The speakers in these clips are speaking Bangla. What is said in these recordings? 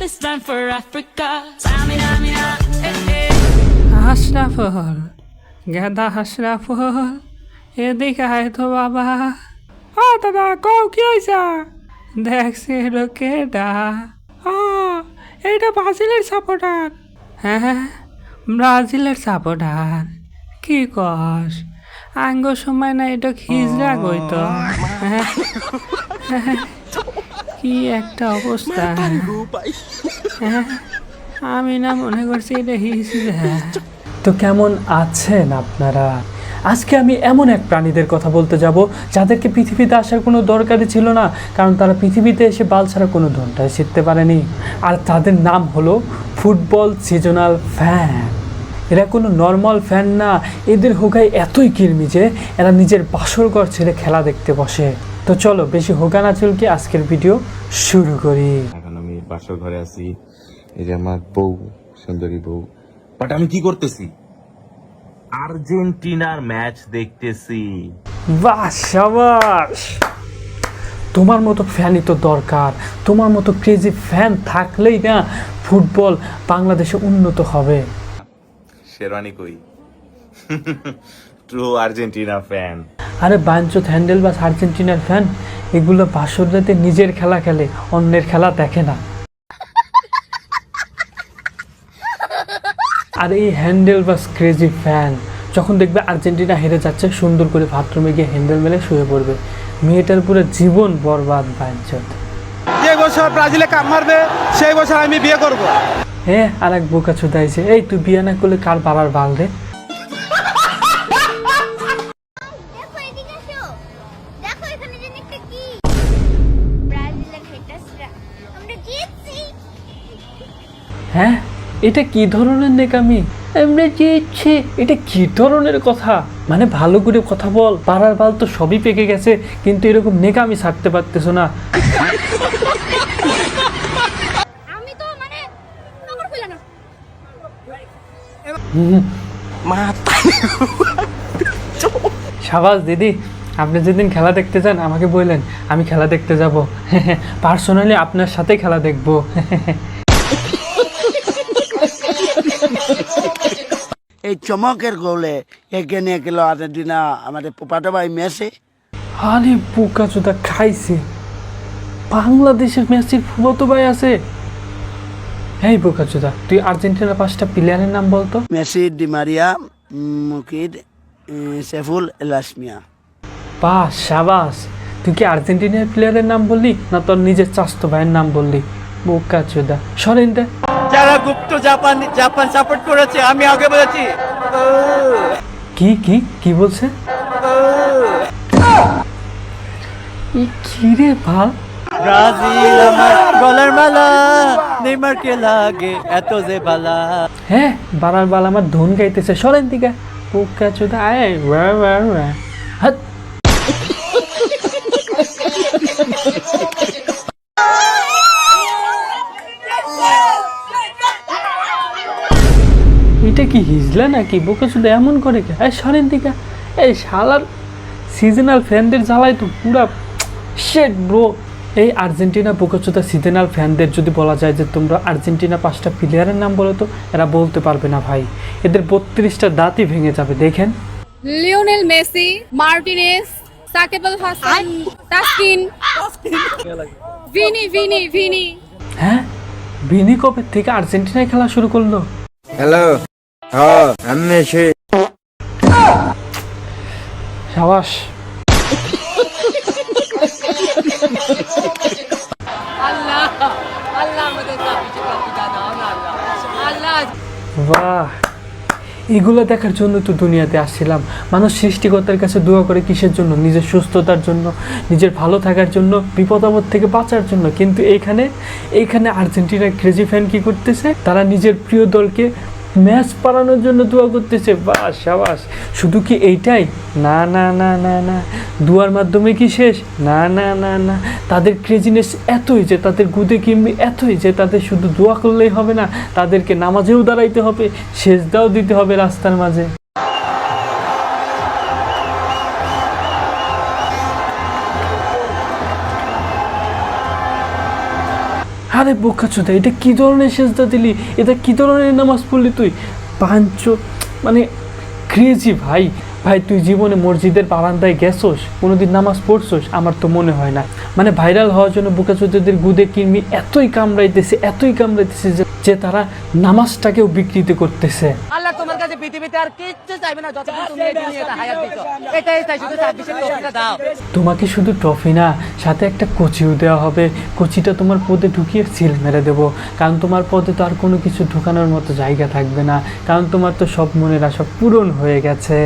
this land for Africa. Samina, mina, হাসরাফল গাদা হাসরাফল এদিকে আয় তো বাবা। দাদা কও কি হয়েছে? দেখছি লোকেটা এইটা ব্রাজিলের সাপোর্টার। হ্যাঁ, ব্রাজিলের সাপোর্টার। কি কস? আঙ্গ সময় না এটা খিজরা কইতো। হ্যাঁ, কি একটা অবস্থা। হ্যাঁ, আমি না মনে করছি এটা হিজড়া। তো কেমন আছেন আপনারা? আজকে আমি এমন এক প্রাণীদের কথা বলতে যাব যাদেরকে পৃথিবীতে আসার কোনো দরকারই ছিল না, কারণ তারা পৃথিবীতে এসে বাল ছাড়া কোনো ধনটাই শিখতে পারেনি। আর তাদের নাম হলো ফুটবল সিজনাল ফ্যান। এরা কোনো নর্মাল ফ্যান না, এদের হোগায় এতই কিরমি যে এরা নিজের বাসরঘর ছেড়ে খেলা দেখতে বসে। তো চলো বেশি হোগা না চুলকে আজকের ভিডিও শুরু করি। এখন আমি বাসর ঘরে আছি, এই যে আমার বউ, সুন্দরী বউ। বাট আমি কি করতেছি? আর্জেন্টিনার ম্যাচ দেখতেছি। বাহ, শাবাশ! তোমার মতো ফ্যানই তো দরকার। তোমার মতো ক্রেজি ফ্যান থাকলেই না ফুটবল বাংলাদেশে উন্নত হবে। শেরওয়ানি কই? True Argentina fan. আরে বাঞ্চত হ্যান্ডেল বা আর্জেন্টিনার ফ্যান, এগুলো বাসর রাতে নিজের খেলা খেলে, অন্যের খেলা দেখে না। আর এই হ্যান্ডেল বা ক্রেজি ফ্যান যখন দেখবে আর্জেন্টিনা হেরে যাচ্ছে, সুন্দর করে বাথরুমে গিয়ে হ্যান্ডেল মেলে শুয়ে পড়বে। মেয়েটার পুরো জীবন বরবাদ। বাঞ্চত যে বছর ব্রাজিলে কাপ মারবে সেই বছর আমি বিয়ে করব। হ্যাঁ, আর এক বোকা চুদাইছে। এই তুই বিয়ে না করলে কার বাবার বাল রে? দেখো এদিকে এসো, দেখো এখানে জানি একটা কি ব্রাজিলের হেটাসরা আমরা জিতছি। হ্যাঁ, এটা কি ধরনের নেকামি? আমরা জিতছি, এটা কি ধরনের কথা? মানে ভালো করে কথা বল। পাড়ার বাল তো সবই পেকে গেছে, কিন্তু এরকম নেকামি ছাড়তে পারতেছো না। আমি তো মানে আমার কইলা না। শাবাশ দিদি, আপনি যেদিন খেলা দেখতে যান আমাকে বললেন, আমি খেলা দেখতে যাব। পার্সোনালি আপনার সাথে খেলা দেখব। এই চমকের গোলে এগিয়ে নিয়ে গেল আর্জেন্টিনা আমাদের পোপাটো ভাই মেসি। আরে বোকা চোদা খাইছে, বাংলাদেশের মেসির ফুফাতো ভাই আছে। এই বোকা চোদা, তুই আর্জেন্টিনার 5টা প্লেয়ারের নাম বলতো। মেসি, ডি মারিয়া, মুকিদ, সেফুল, এলাসমিয়া। বাহ, শাবাস! তুই কি আর্জেন্টিনার প্লেয়ারের নাম বললি না তোর নিজের চাস্তো ভাইয়ের নাম বললি? বোকা চোদা সরেন দে। যারা গুপ্ত জাপান সাপোর্ট করেছে আমি আগে বলেছি। কি কি কি বলছে? কি রে ভাল? ব্রাজিল আমার গলার মালা, নেইমারকে লাগে এত যে বালা। হ্যাঁ, বারার বাল আমার ধুন গাইতেছে, সরেন দিকে। বোকা চোদা আয় ওয়া ওয়া ওয়া। হাত। এটা কি হিজলা নাকি? বোকা চোদা এমন করে কে? সরেন দিকে। এই শালার সিজনাল ফ্যানদের জ্বালায় তো পুরা শেট ব্রো। এই আর্জেন্টিনা বোকাচোদা সিজনাল ফ্যানদের যদি বলা যায় যে তোমরা আর্জেন্টিনা 5টা প্লেয়ারের নাম বলো, তো এরা বলতে পারবে না ভাই। এদের 32টা দাঁতই ভেঙে যাবে। দেখেন, Lionel Messi, Martinez, Shakib Al Hasan, Taskin, Vini. হ্যাঁ, বিনি কবে থেকে আর্জেন্টিনায় খেলা শুরু করলো? হ্যালো, হ্যাঁ আমি মেসি। সাবাস। বাহ, এগুলো দেখার জন্য তো দুনিয়াতে আসছিলাম। মানুষ সৃষ্টিকর্তার কাছে দোয়া করে কিসের জন্য? নিজের সুস্থতার জন্য, নিজের ভালো থাকার জন্য, বিপদ আপদ থেকে বাঁচার জন্য। কিন্তু এইখানে আর্জেন্টিনার ক্রেজি ফ্যান কি করতেছে? তারা নিজের প্রিয় দলকে ম্যাচ পালানোর জন্য দোয়া করতেছে। বাহ, শাবাশ! শুধু কি এইটাই? না না না না না, দোয়ার মাধ্যমে কি শেষ? না না না না, তাদের ক্রেজিনেস এতই যে, তাদের গুদে কিম্বি এতই যে, তাদের শুধু দোয়া করলেই হবে না, তাদেরকে নামাজেও দাঁড়াইতে হবে, সেজদাও দিতে হবে রাস্তার মাঝে। আরে বোকাচোদা, এটা কি ধরনের সেজদা দিলি? এটা কি ধরনের নামাজ পড়লি তুই? পাঞ্চ মানে ক্রেজি ভাই। ভাই তুই জীবনে মসজিদের বারান্দায় গেছোস, কোনোদিন নামাজ পড়ছোস? আমার তো মনে হয় না। মানে ভাইরাল হওয়ার জন্য বোকাচোদাদের গুদে কির্মি এতই কামড়াইতেছে যে তারা নামাজটাকেও বিকৃত করতেছে। আল্লাহ তোমার কাছে পৃথিবীতে আর কিচ্ছু চাইবে না, যতক্ষণ তুমি এই দুনিয়াতে হায়াত দিছো। এটাই চাই, শুধু 26 ট্রফিটা দাও। তোমাকে শুধু ট্রফি না, সাথে একটা কোচিও দেওয়া হবে। কোচিটা তোমার পদে ঢুকিয়ে সিল মেরে দেবো, কারণ তোমার পদে তো আর কোনো কিছু ঢুকানোর মতো জায়গা থাকবে না, কারণ তোমার তো সব মনের আশা পূরণ হয়ে গেছে।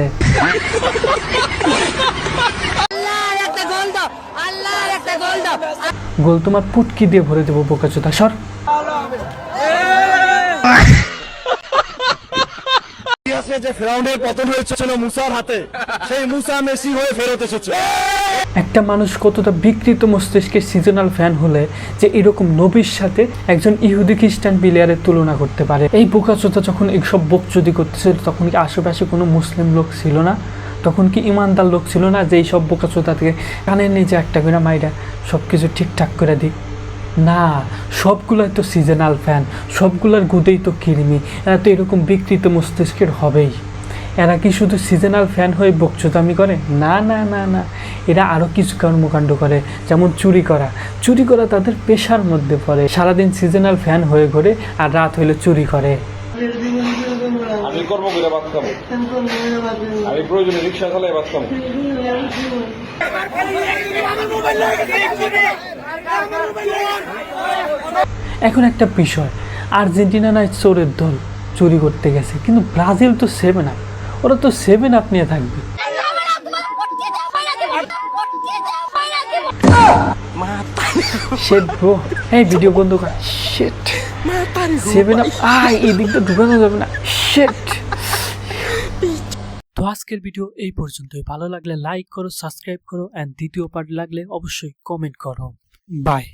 গোল তোমার পুটকি দিয়ে ভরে দেবো বোকাচোদা, সর। একটা মানুষ কতটা বিকৃত মস্তিষ্কের সিজনাল ফ্যান হলে যে এরকম নবীর সাথে একজন ইহুদি খ্রিস্টান প্লেয়ারের তুলনা করতে পারে? এই বোকাচোদা যখন এইসব বকচুদি করতেছে তখন কি আশেপাশে কোনো মুসলিম লোক ছিল না? তখন কি ইমানদার লোক ছিল না যে এই সব বোকাচোদা থেকে কানের নিচে একটা করে মাইরা সব কিছু ঠিকঠাক করে দিই? না, সবগুলোই তো সিজনাল ফ্যান, সবগুলোর গুদেই তো কৃমি। এরা তো এরকম বিকৃত মস্তিষ্কের হবেই। এরা কি শুধু সিজনাল ফ্যান হয়ে বকচোদামি করে? না না না না, এরা আরও কিছু কর্মকাণ্ড করে, যেমন চুরি করা তাদের পেশার মধ্যে পড়ে। সারাদিন সিজনাল ফ্যান হয়ে ঘোরে আর রাত হইলে চুরি করে। আমি কর্ম করে ভাত খাবো, আমি প্রয়োজনে রিক্সা চালাই ভাত খাবো। এখন একটা বিষয়, আর্জেন্টিনা নয় চোরের দল চুরি করতে গেছে, কিন্তু ব্রাজিল তো 7 আপ, ওরা তো 7 আপ নিয়ে থাকবে। শেট ব্রো, এই ভিডিও বন্ধ কর। শেট 7 আপ এই দিকটা ঢুকানো যাবে না। শেট। তো আজকের ভিডিও এই পর্যন্তই। ভালো লাগলে লাইক করো, সাবস্ক্রাইব করো, এন্ড দ্বিতীয় পার্ট লাগলে অবশ্যই কমেন্ট করো। বাই।